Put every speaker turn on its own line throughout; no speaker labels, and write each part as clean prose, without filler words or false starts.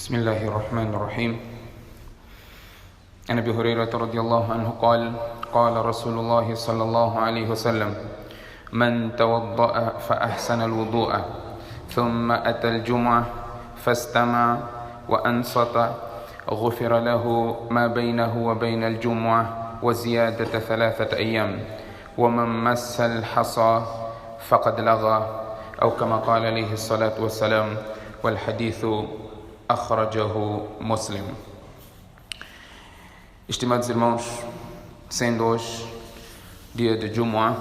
بسم الله الرحمن الرحيم. عن أبي هريرة رضي الله عنه قال قال رسول الله صلى الله عليه وسلم: من توضأ فأحسن الوضوء ثم أتى الجمعة فاستمع وأنصت غفر له ما بينه وبين الجمعة وزيادة 3 أيام ومن مس الحصى فقد لغى أو كما قال عليه الصلاة والسلام والحديث أخرجه مسلم. Estimados irmãos, sendo hoje dia de Jumu'ah,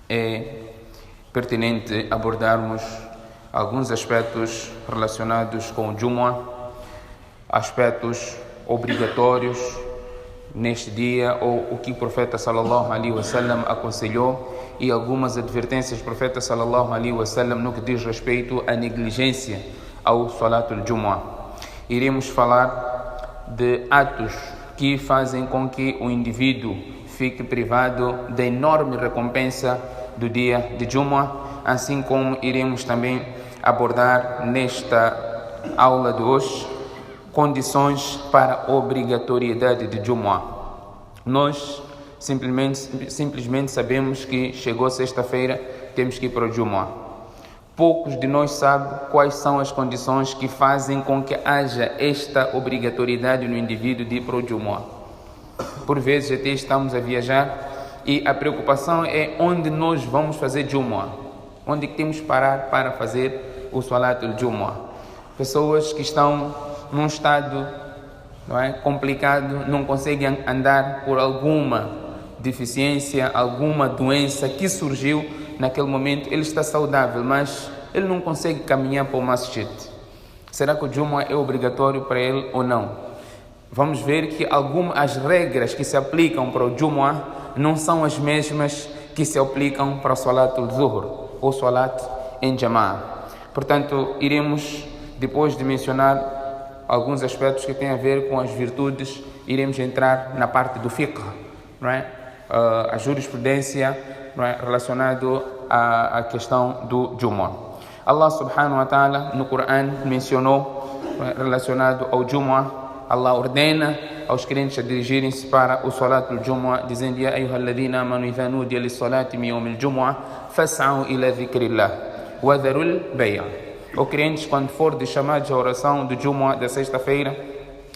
é pertinente abordarmos alguns aspectos relacionados com o Jumu'ah, aspectos obrigatórios neste dia, ou o que o profeta sallallahu alaihi wasallam aconselhou, e algumas advertências do profeta sallallahu alaihi wasallam no que diz respeito à negligência ao Salatul Jumu'ah. Iremos falar de atos que fazem com que o indivíduo fique privado da enorme recompensa do dia de Jumu'ah, assim como iremos também abordar nesta aula de hoje condições para a obrigatoriedade de Jumu'ah. Nós simplesmente sabemos que chegou sexta-feira, temos que ir para o Jumu'ah. Poucos de nós sabem quais são as condições que fazem com que haja esta obrigatoriedade no indivíduo de ir para o Jumu'ah. Por vezes até estamos a viajar e a preocupação é onde nós vamos fazer Jumu'ah, onde temos que parar para fazer o Salatul Jumu'ah. Pessoas que estão num estado complicado, não conseguem andar por alguma deficiência, alguma doença que surgiu naquele momento. Ele está saudável, mas ele não consegue caminhar para o masjid. Será que o Jumu'ah é obrigatório para ele ou não? Vamos ver que as regras que se aplicam para o Jumu'ah não são as mesmas que se aplicam para o Salatul Zuhr ou Salat em Jama'ah. Portanto, iremos, depois de mencionar alguns aspectos que têm a ver com as virtudes, iremos entrar na parte do fiqh, a jurisprudência, relacionado à questão do Jumu'ah. Allah subhanahu wa ta'ala no Coran mencionou, relacionado ao Jumu'ah, Allah ordena aos crentes a dirigirem-se para o Salatul Jumu'ah, dizendo: Ya ayyuhalladhina amanu idha nudiya lis-salati min yawmil Jumu'ah fas'au ila dhikrillah wa dharul bay'. Ó crentes, quando for de chamados à oração do Jumu'ah da sexta-feira,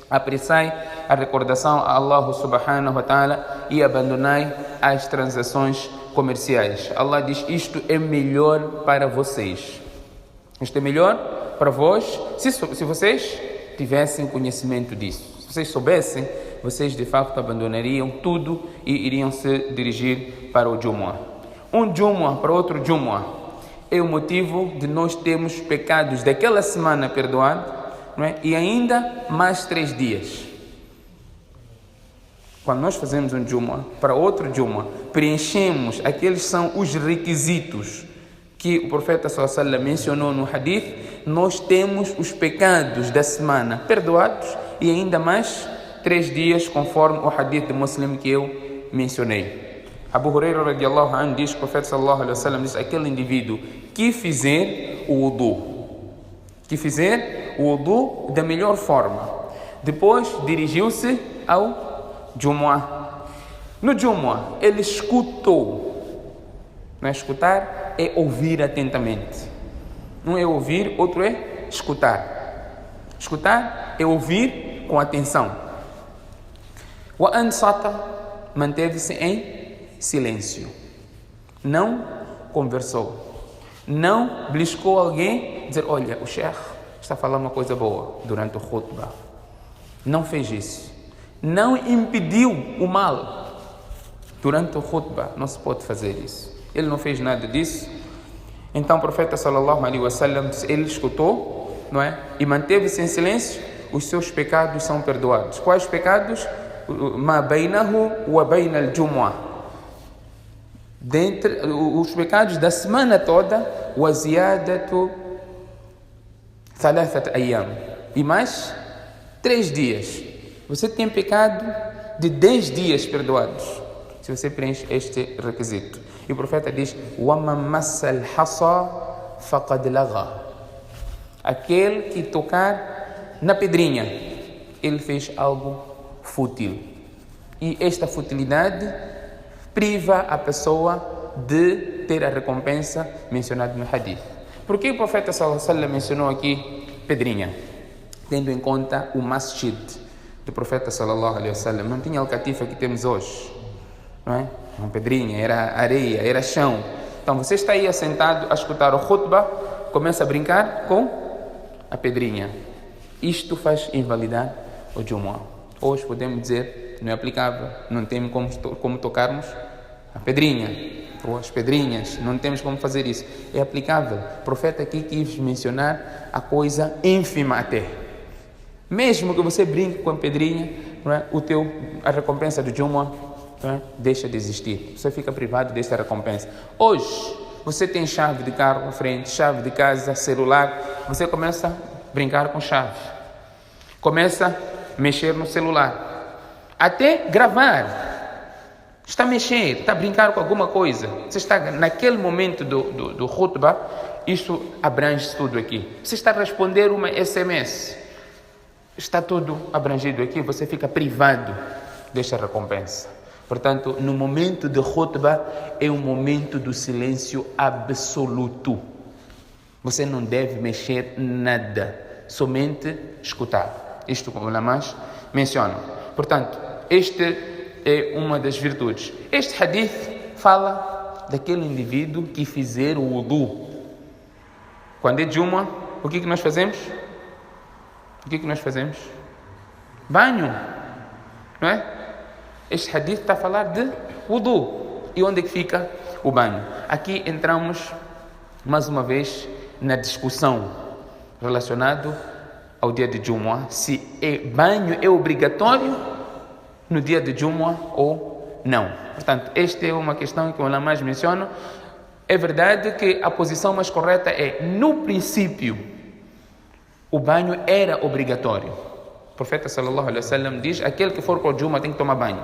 apressai a recordação a Allah subhanahu wa ta'ala e abandonai as transações comerciais. Allah diz: isto é melhor para vocês. Isto é melhor para vós se vocês tivessem conhecimento disso. Se vocês soubessem, vocês de facto abandonariam tudo e iriam se dirigir para o Jumu'ah. Um Jumu'ah para outro Jumu'ah é o motivo de nós termos pecados daquela semana perdoados, e ainda mais 3 dias. Quando nós fazemos um Jumu'ah para outro Jumu'ah, preenchemos aqueles são os requisitos que o profeta sallallahu alaihi wasallam mencionou no hadith, nós temos os pecados da semana perdoados e ainda mais 3 dias, conforme o hadith de Muslim que eu mencionei. Abu Hurairah radiallahu anhu diz que o profeta sallallahu alaihi wasallam diz: aquele indivíduo que fizer o wudu da melhor forma, depois dirigiu-se ao Jumu'ah. No Jumu'ah ele escutou. Não é escutar, é ouvir atentamente. Um é ouvir, outro é escutar. Escutar é ouvir com atenção. Wa ansata, manteve-se em silêncio. Não conversou. Não beliscou alguém, dizer: olha, o Sheikh está falando uma coisa boa durante o khutbah. Não fez isso. Não impediu o mal durante o khutbah. Não se pode fazer isso. Ele não fez nada disso. Então o profeta sallallahu alaihi wasallam, ele escutou, e manteve-se em silêncio. Os seus pecados são perdoados. Quais pecados? Ma bainahu wa bainal Jumu'ah. Dentre os pecados da semana toda, wa ziyadatu 3 ayyam. E mais 3 dias. Você tem pecado de 10 dias perdoados, se você preenche este requisito. E o profeta diz: وَمَنْ مَسَّ الْحَصَى فَقَدْ لَغَى. Aquele que tocar na pedrinha, ele fez algo fútil. E esta futilidade priva a pessoa de ter a recompensa mencionada no hadith. Por que o profeta sallallahu alaihi wasallam mencionou aqui pedrinha? Tendo em conta o masjid do profeta sallallahu alaihi wasallam. Não tinha alcatifa que temos hoje, não é? Uma pedrinha, era areia, era chão. Então você está aí assentado a escutar o khutbah, começa a brincar com a pedrinha. Isto faz invalidar o Jumu'ah. Hoje podemos dizer, não é aplicável, não temos como tocarmos a pedrinha, ou as pedrinhas, não temos como fazer isso. É aplicável. O profeta aqui quis mencionar a coisa ínfima até. Mesmo que você brinque com a pedrinha, não é? A recompensa do Jumu'ah, não é? Deixa de existir. Você fica privado desta recompensa. Hoje, você tem chave de carro à frente, chave de casa, celular, você começa a brincar com chave. Começa a mexer no celular. Até gravar. Está a mexer, está a brincar com alguma coisa. Você está naquele momento do khutbah, isso abrange tudo aqui. Você está a responder uma SMS. Está tudo abrangido aqui, você fica privado desta recompensa. Portanto, no momento de khutbah, é um momento do silêncio absoluto. Você não deve mexer nada, somente escutar. Isto como ulama's mencionam. Portanto, este é uma das virtudes. Este hadith fala daquele indivíduo que fizer o wudu. Quando é Jumu'ah, o que nós fazemos? O que nós fazemos? Banho, não é? Este hadith está a falar de wudu. E onde é que fica o banho? Aqui entramos, mais uma vez, na discussão relacionada ao dia de Jumu'ah. Se banho é obrigatório no dia de Jumu'ah ou não. Portanto, esta é uma questão que o ulama menciona. É verdade que a posição mais correta é, no princípio, o banho era obrigatório. O profeta sallallahu alaihi wasallam diz, aquele que for para o Jumu'ah tem que tomar banho.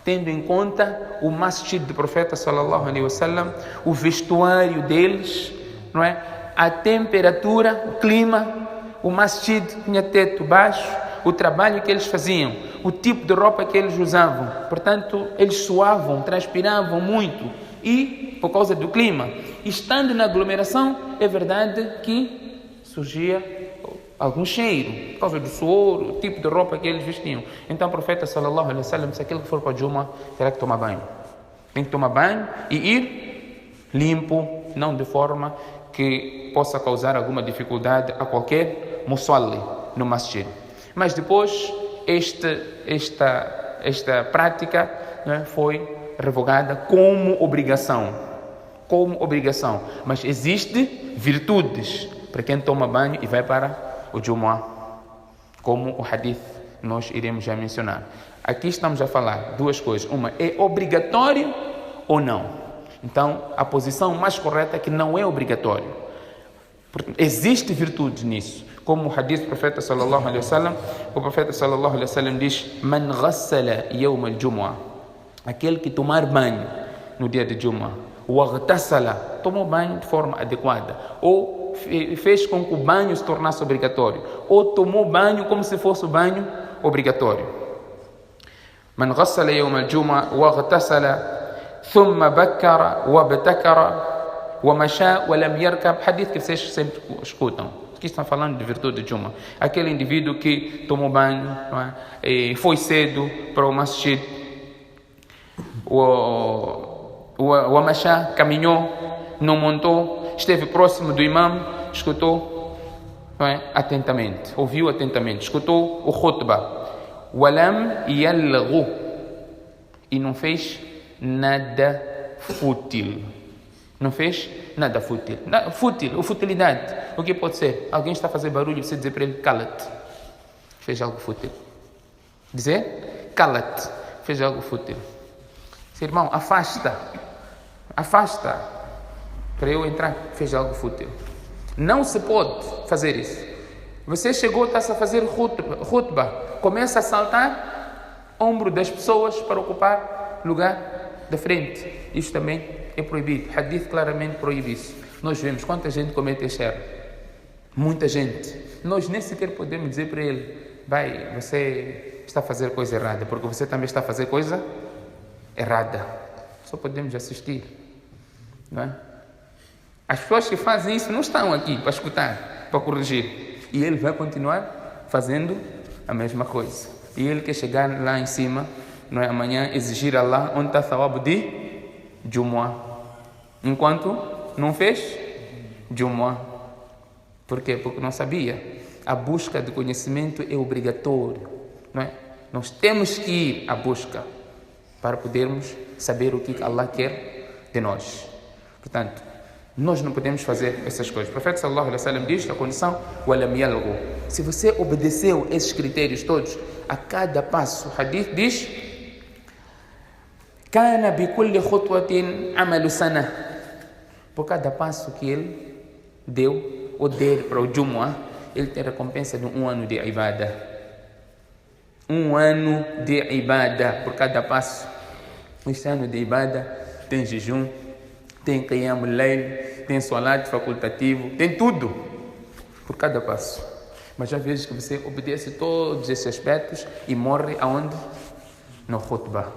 Tendo em conta o masjid do profeta sallallahu alaihi wasallam, o vestuário deles, não é? A temperatura, o clima, o masjid tinha teto baixo, o trabalho que eles faziam, o tipo de roupa que eles usavam. Portanto, eles suavam, transpiravam muito. E, por causa do clima, estando na aglomeração, é verdade que surgia algum cheiro, por causa do suor, o tipo de roupa que eles vestiam. Então o profeta sallallahu alaihi wasallam, se aquele que for para o Jumu'ah, terá que tomar banho. Tem que tomar banho e ir limpo, não de forma que possa causar alguma dificuldade a qualquer musalli no masjid. Mas depois, esta prática, né, foi revogada como obrigação. Mas existem virtudes para quem toma banho e vai para o Jumu'ah, como o hadith nós iremos já mencionar. Aqui estamos a falar duas coisas. Uma, é obrigatório ou não? Então, a posição mais correta é que não é obrigatório. Existe virtude nisso. Como o hadith do profeta sallallahu alaihi wasallam, o profeta sallallahu alaihi wasallam diz: Man ghassala yawm al-Jumu'ah, aquele que tomar banho no dia de Jumu'ah, waghtasala, tomou banho de forma adequada, ou fez com que o banho se tornasse obrigatório, ou tomou banho como se fosse o banho obrigatório. Man ghassala yawm al-Jumu'ah waghtasala thumma bakkara wabtakara wa masha wa lam yarkab, hadith que vocês sempre escutam. Aqui estão falando de virtude de Jumu'ah. Aquele indivíduo que tomou banho, não é? E foi cedo para o masjid, o amashá caminhou, não montou, esteve próximo do imam, escutou, não é? Atentamente, ouviu atentamente, escutou o khutbah, walam yalghu, e não fez nada fútil. Não fez nada fútil. Futilidade. O que pode ser? Alguém está a fazer barulho e você dizer para ele, cala-te. Fez algo fútil. Dizer, cala-te. Fez algo fútil. Seu irmão, afasta. Para eu entrar, fez algo fútil. Não se pode fazer isso. Você chegou, está-se a fazer khutbah. Começa a saltar ombro das pessoas para ocupar lugar da frente. Isto também é proibido. Hadith claramente proíbe isso. Nós vemos quanta gente comete este erro. Muita gente. Nós nem sequer podemos dizer para ele: vai, você está a fazer coisa errada, porque você também está a fazer coisa errada. Só podemos assistir, não é? As pessoas que fazem isso não estão aqui para escutar, para corrigir. E ele vai continuar fazendo a mesma coisa. E ele quer chegar lá em cima, não é? Amanhã exigir a Allah onde está o thawab de Jumu'ah. Enquanto não fez Jumu'ah. Por quê? Porque não sabia. A busca de conhecimento é obrigatório, não é? Nós temos que ir à busca para podermos saber o que Allah quer de nós. Portanto, nós não podemos fazer essas coisas. O profeta sallallahu alaihi wasallam diz na condição walam yalghu. Se você obedeceu esses critérios todos, a cada passo, o hadith diz: kana bi kulli khutwatin amalu sana. Por cada passo que ele deu ou der para o Jumu'ah, ele tem recompensa de 1 ano de ibadah. 1 ano de ibadah por cada passo. Este ano de ibadah tem jejum, tem qiyam al-layl, tem salat facultativo, tem tudo por cada passo. Mas há vezes que você obedece todos esses aspectos e morre aonde? No khutbah.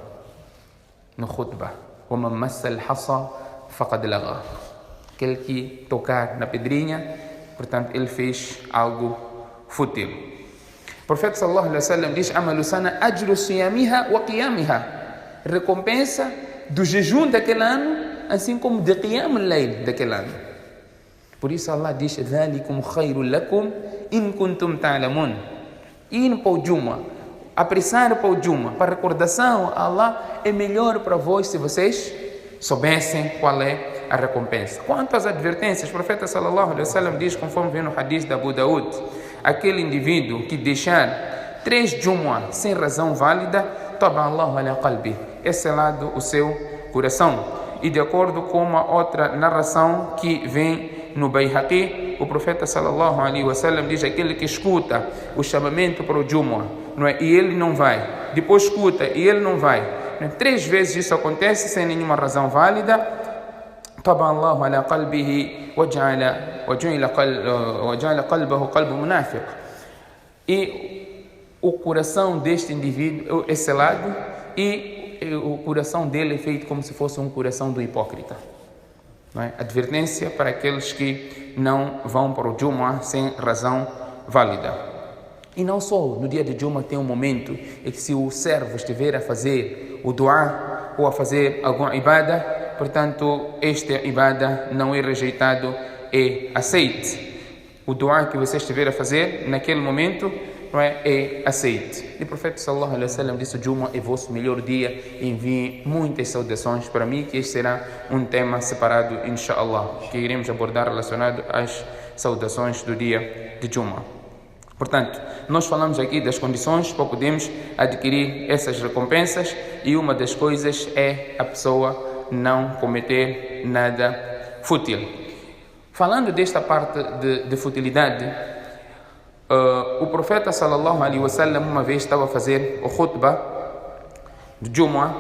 No khutbah. وَمَنْ مَسَّ الْحَصَى فَقَدْ لَغَى. Aquele que tocar na pedrinha, portanto, ele fez algo fútil. O profeta sallallahu alaihi wasallam diz: amalu sana ajru siyamiha wa qiyamiha. Recompensa do jejum daquele ano, assim como de qiyam al-layl daquele ano. Por isso Allah diz: ذَلِكُمْ خَيْرٌ لَكُمْ إِن كُنْتُمْ تَعْلَمُونَ. Ir para o Jumu'ah, apressar para o Jumu'ah, para recordação a Allah, é melhor para vós se vocês soubessem qual é a recompensa. Quanto às advertências, o profeta sallallahu alaihi wasallam diz, conforme vem no hadith da Abu Daud, aquele indivíduo que deixar 3 Jumu'ah sem razão válida, taba Allahu ala qalbi, é selado o seu coração. E de acordo com uma outra narração que vem no Bayhaqi, o profeta sallallahu alaihi wasallam diz: aquele que escuta o chamamento para o Jumu'ah, não é? E ele não vai, depois escuta e ele não vai, não é? 3 vezes isso acontece sem nenhuma razão válida. Taba Allahu ala qalbihi wa ja'ala qalbahu qalbu munafiq. E o coração deste indivíduo é selado e o coração dele é feito como se fosse um coração do hipócrita. Não é? Advertência para aqueles que não vão para o Jumu'ah sem razão válida. E não só no dia de Jumu'ah tem um momento em que se o servo estiver a fazer o du'a ou a fazer alguma ibadah, portanto, este ibadah não é rejeitado, é aceite. O du'a que você estiver a fazer naquele momento, não é aceite. E o profeta sallallahu alaihi wasallam disse: o Jumu'ah é vosso melhor dia. Envie muitas saudações para mim, que este será um tema separado, inshallah, que iremos abordar relacionado às saudações do dia de Jumu'ah. Portanto, nós falamos aqui das condições para podermos adquirir essas recompensas, e uma das coisas é a pessoa não cometer nada fútil. Falando desta parte de futilidade, o profeta sallallahu alaihi wasallam uma vez estava a fazer o khutbah de Jumu'ah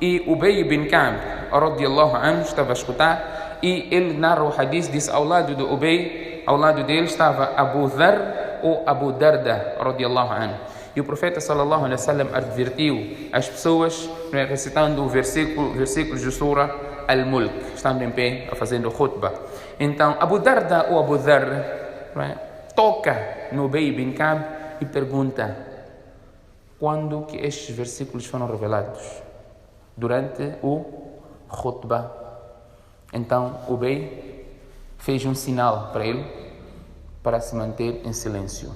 e Ubay bin Ka'b radiyallahu anhu estava a escutar, e ele narra o hadith, diz: ao lado de Ubay, ao lado dele estava Abu Dharr ou Abu Darda radiyallahu anhu. E o profeta sallallahu alaihi wasallam advertiu as pessoas, recitando o versículos de Surah Al-Mulk, estando em pé, fazendo o khutbah. Então Abu Darda ou Abu Dharr toca no Ubay bin Ka'b e pergunta: quando que estes versículos foram revelados? Durante o khutbah. Então Ubay fez um sinal para ele para se manter em silêncio.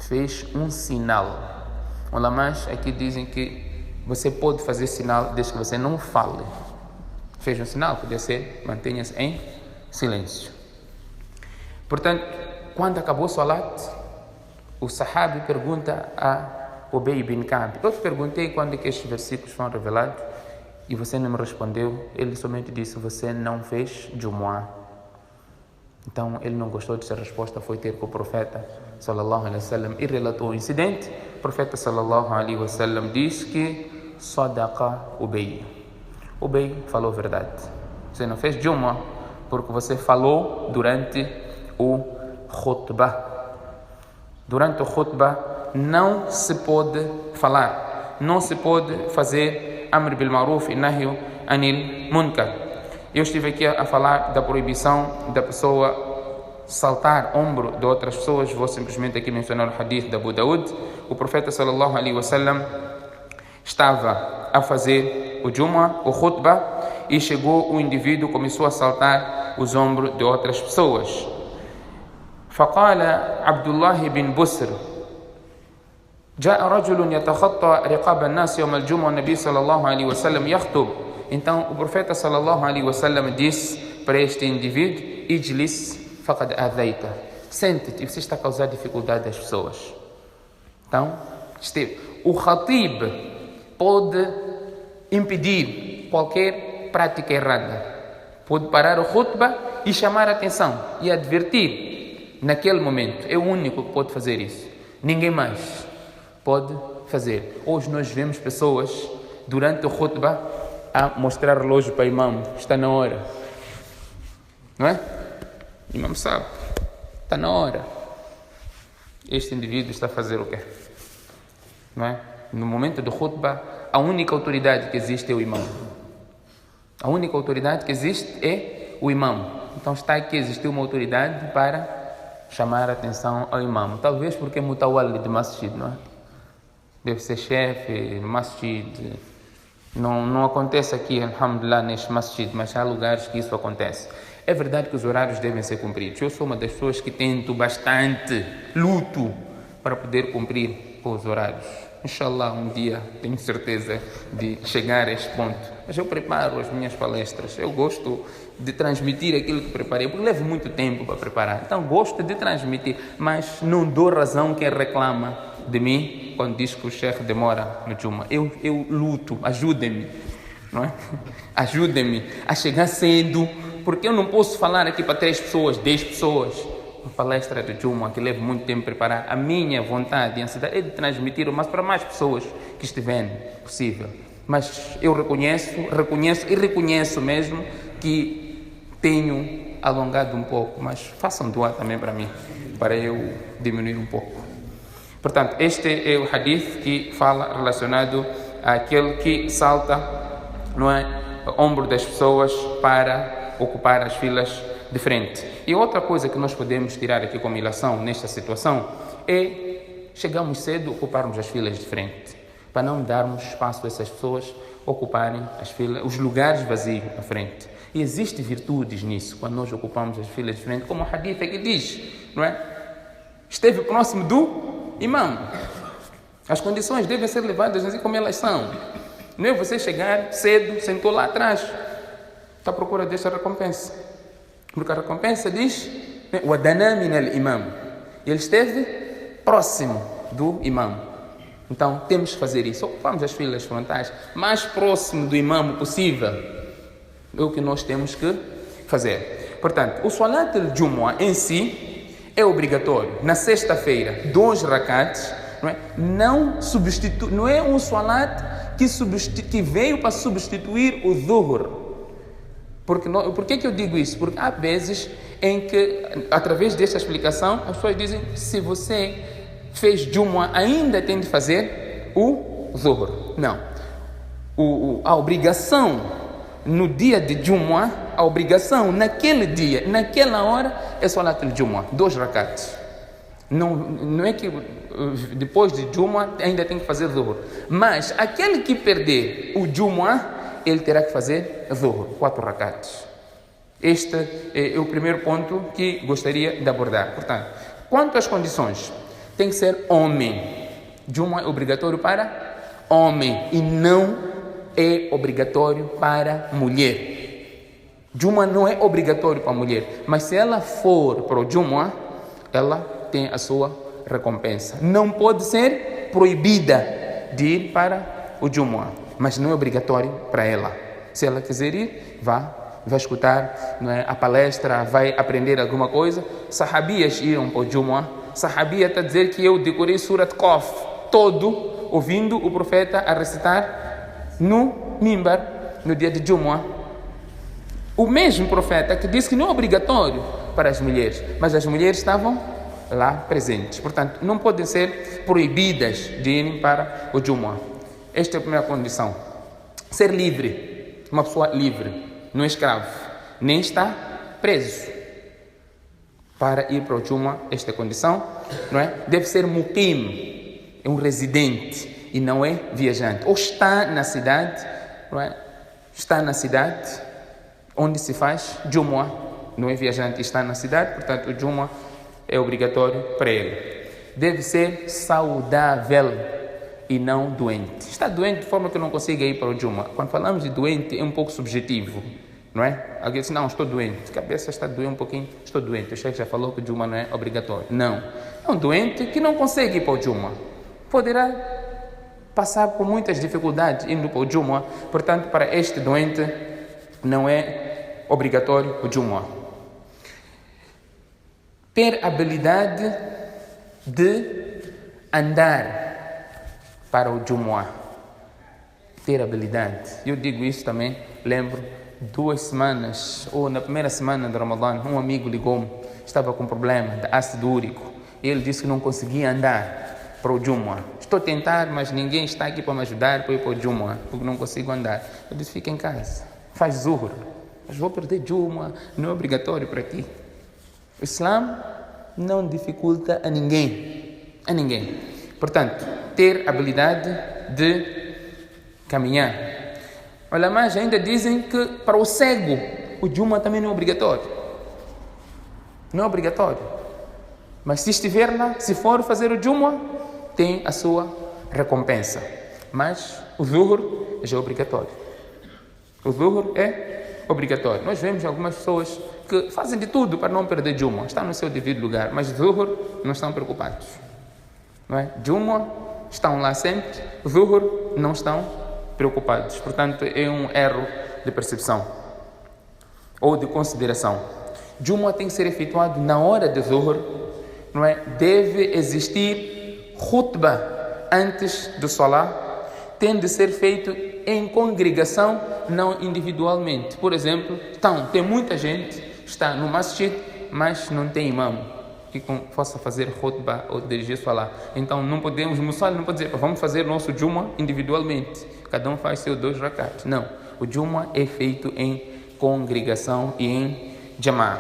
Fez um sinal. Ulamás aqui dizem que você pode fazer sinal desde que você não fale. Fez um sinal, podia ser: mantenha-se em silêncio. Portanto, quando acabou o salat, o sahabi pergunta a Ubay bin Ka'b: eu te perguntei quando é que estes versículos foram revelados e você não me respondeu. Ele somente disse: você não fez Jumu'ah. Então ele não gostou dessa resposta, foi ter com o profeta sallallahu alaihi wasallam e relatou o incidente. O profeta sallallahu alaihi wasallam disse que sadaqa Ubay. Ubay falou a verdade. Você não fez Jumu'ah porque você falou durante o khutbah. Durante o khutbah não se pode falar, não se pode fazer amr bil ma'ruf e nahy anil munkar. Eu estive aqui a falar da proibição da pessoa saltar ombro de outras pessoas. Vou simplesmente aqui mencionar o hadith da Abu Daud. O profeta sallallahu alaihi wasallam estava a fazer o Jumu'ah, o khutbah, e chegou o indivíduo, começou a saltar os ombros de outras pessoas. فقال عبد الله بن بسر جاء رجل يتخطى رقاب الناس يوم الجمعة النبي صلى الله عليه وسلم يخطب. Então o profeta sallallahu alaihi wasallam disse para este indivíduo: ijlis faqad adhaita, sente-te, você está a causar dificuldade às pessoas. Então o khatib pode impedir qualquer prática errada, pode parar o khutbah e chamar a atenção e advertir. Naquele momento, é o único que pode fazer isso. Ninguém mais pode fazer. Hoje nós vemos pessoas, durante o khutbah, a mostrar relógio para o imam. Está na hora. Não é? O imam sabe. Está na hora. Este indivíduo está a fazer o quê? Não é? No momento do khutbah, a única autoridade que existe é o imam. A única autoridade que existe é o imam. Então está aqui a existir uma autoridade para chamar a atenção ao imam. Talvez porque é mutawalli de masjid, não é? Deve ser chefe no masjid. Não acontece aqui, alhamdulillah, neste masjid, mas há lugares que isso acontece. É verdade que os horários devem ser cumpridos. Eu sou uma das pessoas que tento bastante, luto para poder cumprir com os horários. Inshallah, um dia tenho certeza de chegar a este ponto. Mas eu preparo as minhas palestras. Eu gosto de transmitir aquilo que preparei, porque levo muito tempo para preparar. Então, gosto de transmitir, mas não dou razão quem reclama de mim quando diz que o chefe demora no Jumu'ah. Eu luto, ajudem-me, não é? Ajudem-me a chegar cedo, porque eu não posso falar aqui para 3 pessoas, 10 pessoas. Uma palestra de Jumu'ah que levo muito tempo a preparar. A minha vontade e ansiedade é de transmitir, mas para mais pessoas que estiverem possível. Mas eu reconheço mesmo que tenho alongado um pouco, mas façam dua também para mim, para eu diminuir um pouco. Portanto, este é o hadith que fala relacionado àquele que salta, não é, o ombro das pessoas para ocupar as filas de frente. E outra coisa que nós podemos tirar aqui como ilação nesta situação é chegarmos cedo, ocuparmos as filas de frente, para não darmos espaço a essas pessoas ocuparem as filas, os lugares vazios à frente. E existem virtudes nisso, quando nós ocupamos as filas de frente, como o hadith aqui diz, não é? Esteve próximo do imam. As condições devem ser levadas assim como elas são. Não é você chegar cedo, sentou lá atrás, está à procura desta recompensa. Porque a recompensa diz: "Wadana min al-imam". Ele esteve próximo do imam. Então temos que fazer isso. Ocupamos as filas frontais mais próximo do imam possível. É o que nós temos que fazer. Portanto, o Salat al-Jumu'ah em si é obrigatório. Na sexta-feira, 2 rakats, não é um Salat que veio para substituir o Dhuhr. Por que eu digo isso? Porque há vezes em que, através desta explicação, as pessoas dizem: se você fez Jumu'ah, ainda tem de fazer o Dhuhr. Não. A obrigação no dia de Jumu'ah, a obrigação naquele dia, naquela hora, é Salat al-Jumu'ah, 2 rakats. Não é que depois de Jumu'ah ainda tem que fazer Dhuhr. Mas aquele que perder o Jumu'ah, ele terá que fazer Dhuhr, 4 rakats. Este é o primeiro ponto que gostaria de abordar. Portanto, quanto às condições, tem que ser homem. Jumu'ah é obrigatório para homem e não é obrigatório para mulher. Jumu'ah não é obrigatório para mulher, mas se ela for para o Jumu'ah, ela tem a sua recompensa. Não pode ser proibida de ir para o Jumu'ah, mas não é obrigatório para ela. Se ela quiser ir, vai escutar, não é, a palestra, vai aprender alguma coisa. Sahabias iam para o Jumu'ah. Sahabia está a dizer que eu decorei Surat Qaf todo, ouvindo o profeta a recitar no mimbar, no dia de Jumu'ah. O mesmo profeta que disse que não é obrigatório para as mulheres, mas as mulheres estavam lá presentes. Portanto, não podem ser proibidas de irem para o Jumu'ah. Esta é a primeira condição. Ser livre, uma pessoa livre, não é escravo, nem está preso. Para ir para o Jumu'ah, esta condição, não é? Deve ser muqim, é um residente e não é viajante. Ou está na cidade, não é? Está na cidade onde se faz Jumu'ah, não é viajante e está na cidade, portanto o Jumu'ah é obrigatório para ele. Deve ser saudável e não doente. Está doente de forma que não consiga ir para o Jumu'ah. Quando falamos de doente é um pouco subjetivo, não é? Alguém diz, não, estou doente, a cabeça está doendo um pouquinho, estou doente. O chefe já falou que o Jumu'ah não é obrigatório. Não, é um doente que não consegue ir para o Jumu'ah. Poderá passar por muitas dificuldades indo para o Jumu'ah, portanto, para este doente não é obrigatório o Jumu'ah. Ter habilidade de andar para o Jumu'ah. Ter habilidade. Eu digo isso também, lembro, 2 semanas, ou na primeira semana de Ramadã, um amigo ligou-me, estava com problema de ácido úrico. Ele disse que não conseguia andar para o Jumu'ah. Estou a tentar, mas ninguém está aqui para me ajudar para ir para o Jumu'ah, porque não consigo andar. Eu disse, fica em casa, faz zuhur. Mas vou perder Jumu'ah, não é obrigatório para ti. O Islã não dificulta a ninguém. A ninguém. Portanto, ter habilidade de caminhar. Ulamás ainda dizem que para o cego o Jumu'ah também não é obrigatório. Não é obrigatório. Mas se estiver lá, se for fazer o Jumu'ah, tem a sua recompensa. Mas o zuhur já é obrigatório. O zuhur é obrigatório. Nós vemos algumas pessoas que fazem de tudo para não perder Jumu'ah. Estão no seu devido lugar, mas zuhur não estão preocupados. Não é? Jumu'ah estão lá sempre, zuhur não estão preocupados. Portanto, é um erro de percepção ou de consideração. Jumu'ah tem que ser efetuado na hora de zuhur, não é? Deve existir khutbah antes do salah, tem de ser feito em congregação, não individualmente. Por exemplo, tem muita gente, está no masjid, mas não tem imam que possa fazer khutbah ou dirigir salah. Então não podemos, o muçulmano não pode dizer, vamos fazer nosso Jumu'ah individualmente, cada um faz seus 2 rakat. Não, o Jumu'ah é feito em congregação e em jama'ah.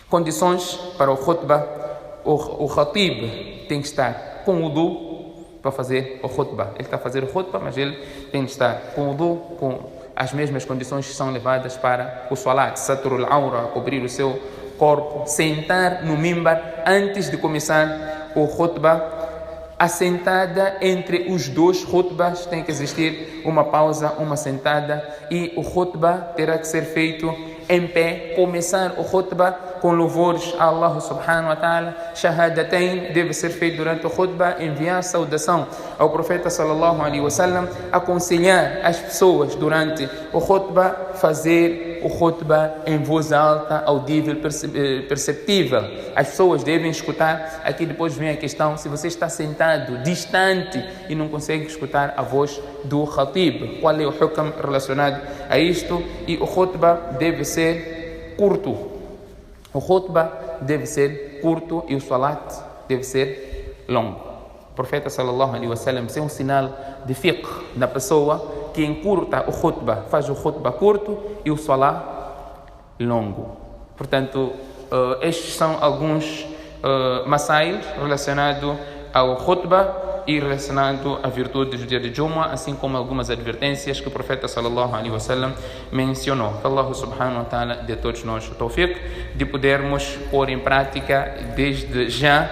Condições para o khutbah: o khatib tem que estar com wudu para fazer o khutbah. Ele está a fazer o khutbah, mas ele tem que estar com wudu, com as mesmas condições que são levadas para o salat, satrul aura, cobrir o seu corpo, sentar no mimbar antes de começar o khutbah. Assentada entre os 2 khutbahs tem que existir uma pausa, uma sentada, e o khutbah terá que ser feito em pé. Começar o khutbah com louvores a Allah subhanahu wa ta'ala, shahadatain, deve ser feito durante o khutbah, enviar saudação ao profeta sallallahu alaihi wasallam, aconselhar as pessoas durante o khutbah, fazer o khutbah em voz alta, audível, perceptível. As pessoas devem escutar. Aqui depois vem a questão, se você está sentado, distante e não consegue escutar a voz do khatib, qual é o hukm relacionado a isto? E o khutbah deve ser curto. O khutbah deve ser curto e o salat deve ser longo. O profeta sallallahu alaihi wasallam, isso é um sinal de fiqh da pessoa que encurta o khutbah, faz o khutbah curto e o salat longo. Portanto, estes são alguns masail relacionados ao khutbah e relacionado à virtude do dia de Jumu'ah, assim como algumas advertências que o profeta sallallahu alaihi wasallam mencionou. Que Allah subhanahu wa ta'ala dê a todos nós o tawfiq de podermos pôr em prática desde já,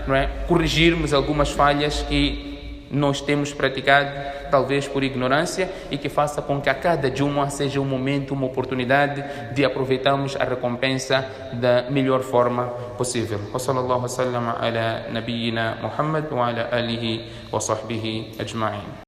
não é? Corrigirmos algumas falhas que nós temos praticado, talvez por ignorância, e que faça com que a cada Jumu'ah seja um momento, uma oportunidade de aproveitarmos a recompensa da melhor forma possível. Wa sallallahu wa sallam ala nabiyyina Muhammad wa ala alihi wa sahbihi ajma'in.